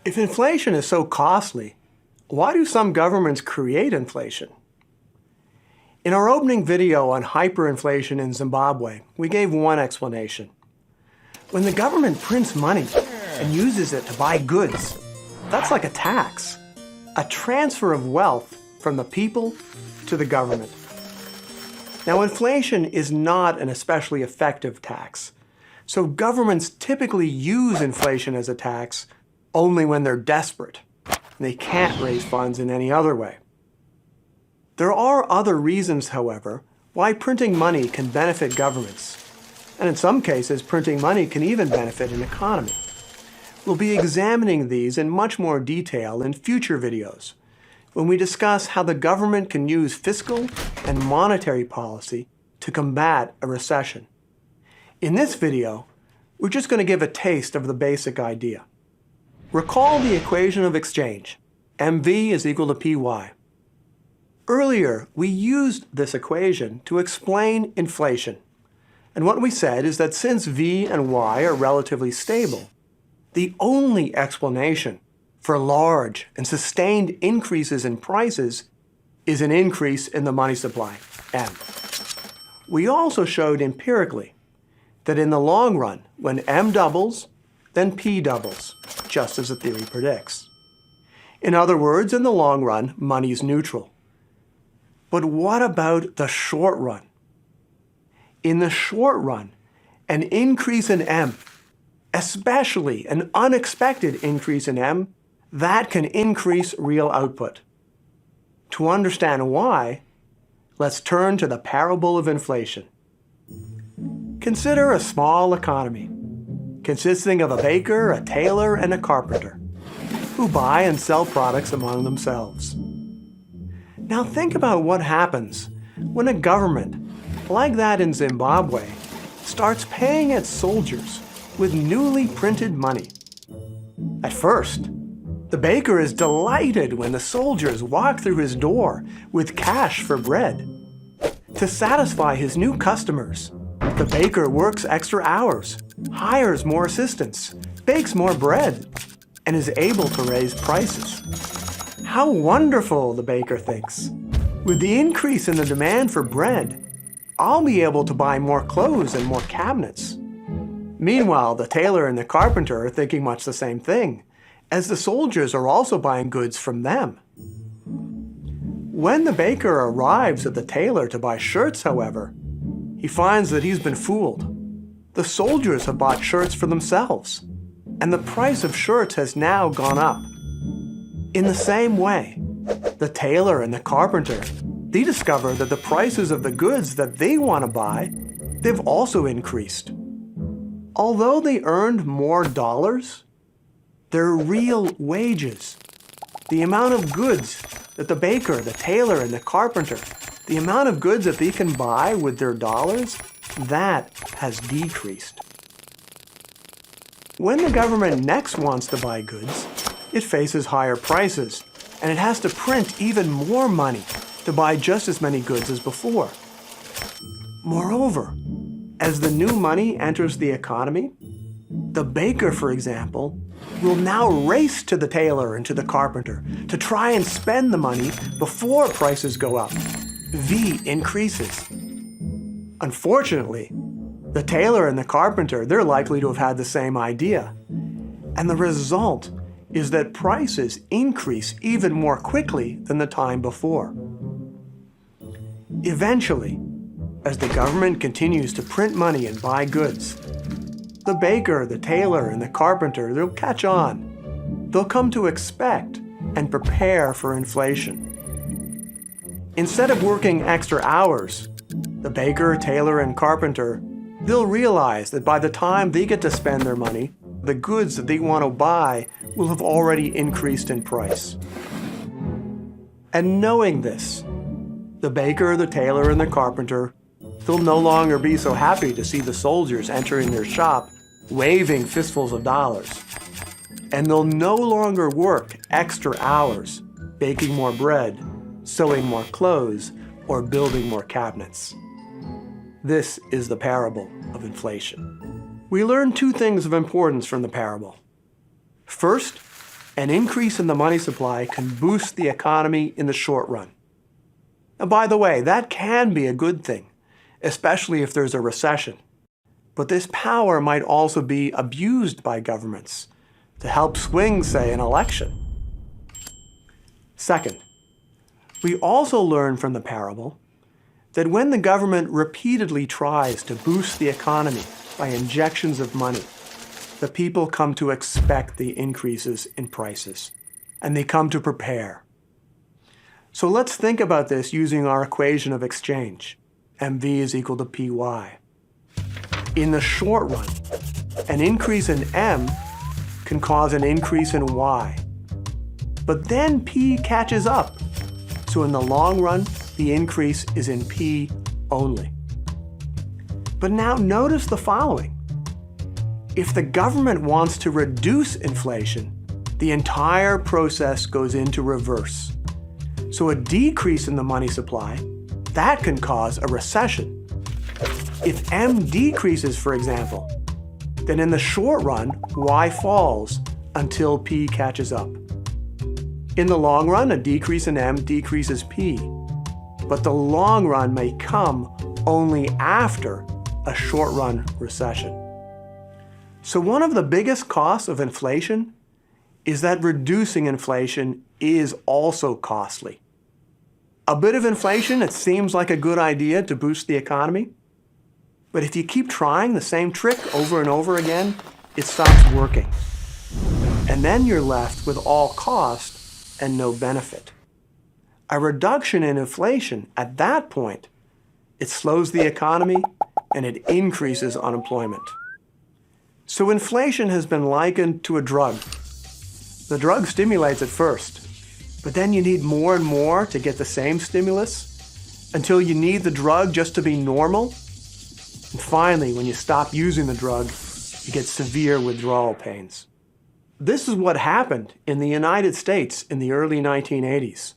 If inflation is so costly, why do some governments create inflation? In our opening video on hyperinflation in Zimbabwe, we gave one explanation. When the government prints money and uses it to buy goods, that's like a tax, a transfer of wealth from the people to the government. Now, inflation is not an especially effective tax, so governments typically use inflation as a tax only when they're desperate. They can't raise funds in any other way. There are other reasons, however, why printing money can benefit governments. And in some cases, printing money can even benefit an economy. We'll be examining these in much more detail in future videos, when we discuss how the government can use fiscal and monetary policy to combat a recession. In this video, we're just going to give a taste of the basic idea. Recall the equation of exchange. MV is equal to PY. Earlier, we used this equation to explain inflation. And what we said is that since V and Y are relatively stable, the only explanation for large and sustained increases in prices is an increase in the money supply, M. We also showed empirically that in the long run, when M doubles, then P doubles, just as the theory predicts. In other words, in the long run, money's neutral. But what about the short run? In the short run, an increase in M, especially an unexpected increase in M, that can increase real output. To understand why, let's turn to the parable of inflation. Consider a small economy, consisting of a baker, a tailor, and a carpenter, who buy and sell products among themselves. Now think about what happens when a government, like that in Zimbabwe, starts paying its soldiers with newly printed money. At first, the baker is delighted when the soldiers walk through his door with cash for bread. To satisfy his new customers, the baker works extra hours, hires more assistants, bakes more bread, and is able to raise prices. How wonderful, the baker thinks. With the increase in the demand for bread, I'll be able to buy more clothes and more cabinets. Meanwhile, the tailor and the carpenter are thinking much the same thing, as the soldiers are also buying goods from them. When the baker arrives at the tailor to buy shirts, however, he finds that he's been fooled. The soldiers have bought shirts for themselves, and the price of shirts has now gone up. In the same way, the tailor and the carpenter, they discover that the prices of the goods that they want to buy, they've also increased. Although they earned more dollars, their real wages, the amount of goods that the baker, the tailor, and the carpenter, the amount of goods that they can buy with their dollars, that has decreased. When the government next wants to buy goods, it faces higher prices, and it has to print even more money to buy just as many goods as before. Moreover, as the new money enters the economy, the baker, for example, will now race to the tailor and to the carpenter to try and spend the money before prices go up. V increases. Unfortunately, the tailor and the carpenter, they're likely to have had the same idea. And the result is that prices increase even more quickly than the time before. Eventually, as the government continues to print money and buy goods, the baker, the tailor, and the carpenter, they'll catch on. They'll come to expect and prepare for inflation. Instead of working extra hours, the baker, tailor, and carpenter, they'll realize that by the time they get to spend their money, the goods that they want to buy will have already increased in price. And knowing this, the baker, the tailor, and the carpenter, they'll no longer be so happy to see the soldiers entering their shop waving fistfuls of dollars. And they'll no longer work extra hours, baking more bread, sewing more clothes, or building more cabinets. This is the parable of inflation. We learn two things of importance from the parable. First, An increase in the money supply can boost the economy in the short run. Now, by the way, that can be a good thing, especially if there's a recession. But this power might also be abused by governments to help swing, say, an election. Second, we also learn from the parable that when the government repeatedly tries to boost the economy by injections of money, the people come to expect the increases in prices, and they come to prepare. So let's think about this using our equation of exchange. MV is equal to PY. In the short run, an increase in M can cause an increase in Y. But then P catches up. So in the long run, the increase is in P only. But now notice the following. If the government wants to reduce inflation, the entire process goes into reverse. So a decrease in the money supply, that can cause a recession. If M decreases, for example, then in the short run, Y falls until P catches up. In the long run, a decrease in M decreases P, but the long run may come only after a short-run recession. So one of the biggest costs of inflation is that reducing inflation is also costly. A bit of inflation, it seems like a good idea to boost the economy, but if you keep trying the same trick over and over again, it stops working. And then you're left with all cost and no benefit. A reduction in inflation at that point, it slows the economy and it increases unemployment. So inflation has been likened to a drug. The drug stimulates at first, but then you need more and more to get the same stimulus until you need the drug just to be normal. And finally, when you stop using the drug, you get severe withdrawal pains. This is what happened in the United States in the early 1980s.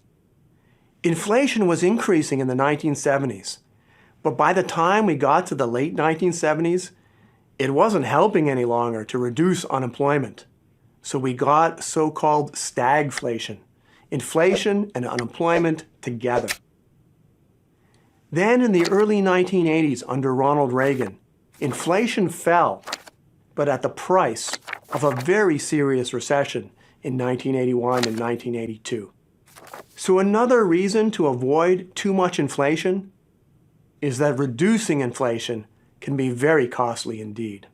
Inflation was increasing in the 1970s, but by the time we got to the late 1970s, it wasn't helping any longer to reduce unemployment. So we got so-called stagflation, inflation and unemployment together. Then in the early 1980s under Ronald Reagan, inflation fell, but at the price of a very serious recession in 1981 and 1982. So another reason to avoid too much inflation is that reducing inflation can be very costly indeed.